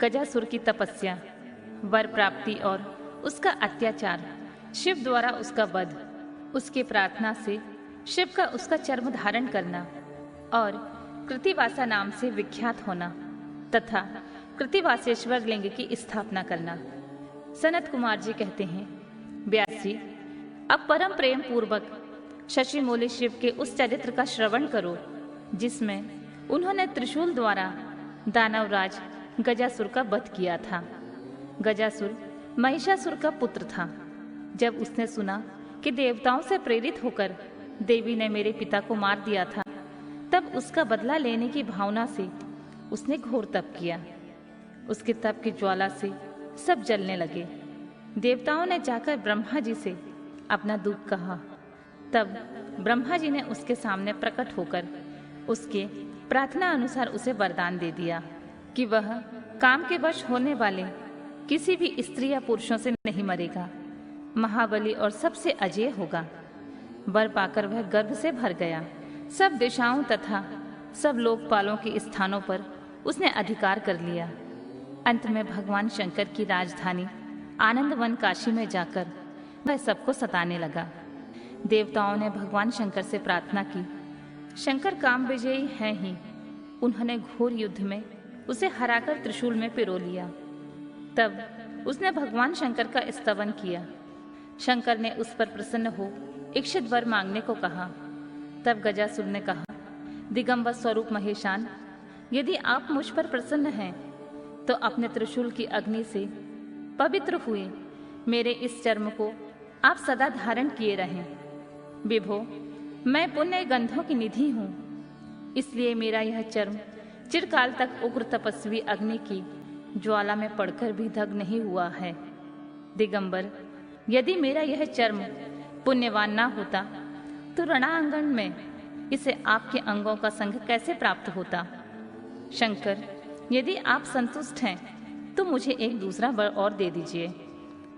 गजासुर की तपस्या, वर प्राप्ति और उसका अत्याचार, शिव द्वारा उसका वध, उसकी प्रार्थना से शिव का उसका चर्म धारण करना और कृतिवासा नाम से विख्यात होना तथा कृतिवासेश्वर लिंग की स्थापना करना। सनत कुमार जी कहते हैं, व्यासी, अब परम प्रेम पूर्वक शशिमौली शिव के उस चरित्र का श्रवण करो जिसमें उन्होंने त्रिशूल द्वारा दानवराज गजासुर का वध किया था। गजासुर महिषासुर का पुत्र था। जब उसने सुना कि देवताओं से प्रेरित होकर देवी ने मेरे पिता को मार दिया था, तब उसका बदला लेने की भावना से उसने घोर तप किया। उसके तप की ज्वाला से सब जलने लगे। देवताओं ने जाकर ब्रह्मा जी से अपना दुख कहा। तब ब्रह्मा जी ने उसके सामने प्रकट होकर उसके प्रार्थना अनुसार उसे वरदान दे दिया कि वह काम के वश होने वाले किसी भी स्त्री या पुरुषों से नहीं मरेगा, महाबली और सबसे अजेय होगा। वर पाकर वह गर्भ से भर गया। सब दिशाओं तथा सब लोकपालों के स्थानों पर उसने अधिकार कर लिया। अंत में भगवान शंकर की राजधानी आनंदवन काशी में जाकर वह सबको सताने लगा। देवताओं ने भगवान शंकर से प्रार्थना की। शंकर काम विजयी हैं ही। उन्होंने घोर युद्ध में उसे हराकर त्रिशूल में पिरो लिया। तब उसने भगवान शंकर का स्तवन किया। शंकर ने उस पर प्रसन्न हो इच्छित वर मांगने को कहा। तब गजासुर ने कहा, दिगंबर स्वरूप महेशान, यदि आप मुझ पर प्रसन्न हैं तो अपने त्रिशूल की अग्नि से पवित्र हुए मेरे इस चर्म को आप सदा धारण किए रहें। विभो, मैं पुण्य गंधों की निधि हूँ, इसलिए मेरा यह चर्म चिरकाल तक उग्र तपस्वी अग्नि की ज्वाला में पड़कर भी दग्ध नहीं हुआ है। दिगंबर, यदि मेरा यह चर्म पुण्यवान ना होता तो रणांगण में इसे आपके अंगों का संग कैसे प्राप्त होता। शंकर, यदि आप संतुष्ट हैं तो मुझे एक दूसरा वर और दे दीजिए।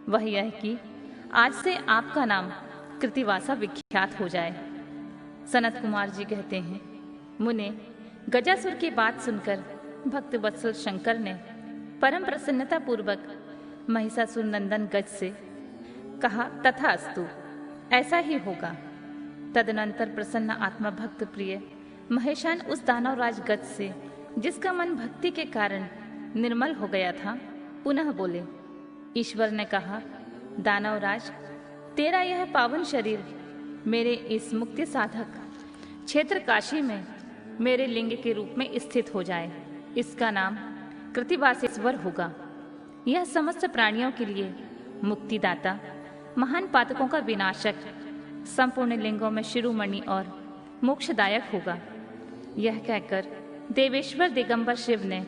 वह यह कि आज से आपका नाम कृतिवासा विख्यात हो जाए। सनत कुमार जी कहते हैं, मुने, गजासुर की बात सुनकर भक्त वत्सल शंकर ने परम प्रसन्नता पूर्वक महिषासुर नंदन गज से कहा, तथास्तु, ऐसा ही होगा। तदनंतर प्रसन्न आत्मा भक्त प्रिय महेशान उस दानवराज गज से, जिसका मन भक्ति के कारण निर्मल हो गया था, पुनः बोले। ईश्वर ने कहा, दानवराज, तेरा यह पावन शरीर मेरे इस मुक्ति साधक क्षेत्र काशी में मेरे लिंग के रूप में स्थित हो जाए। इसका नाम कृतिवासेश्वर होगा। यह समस्त प्राणियों के लिए मुक्तिदाता, महान पातकों का विनाशक, संपूर्ण लिंगों में शिरोमणि और मोक्षदायक होगा। यह कहकर देवेश्वर दिगंबर शिव ने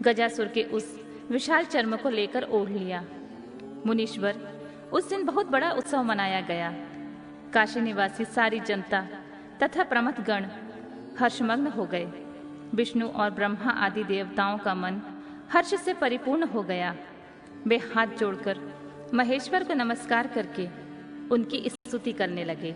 गजासुर के उस विशाल चर्म को लेकर ओढ़ लिया। मुनीश्वर, उस दिन बहुत बड़ा उत्सव मनाया गया। काशी निवासी सारी जनता तथा प्रमथ गण हर्षमग्न हो गए। विष्णु और ब्रह्मा आदि देवताओं का मन हर्ष से परिपूर्ण हो गया। वे हाथ जोड़कर महेश्वर को नमस्कार करके उनकी स्तुति करने लगे।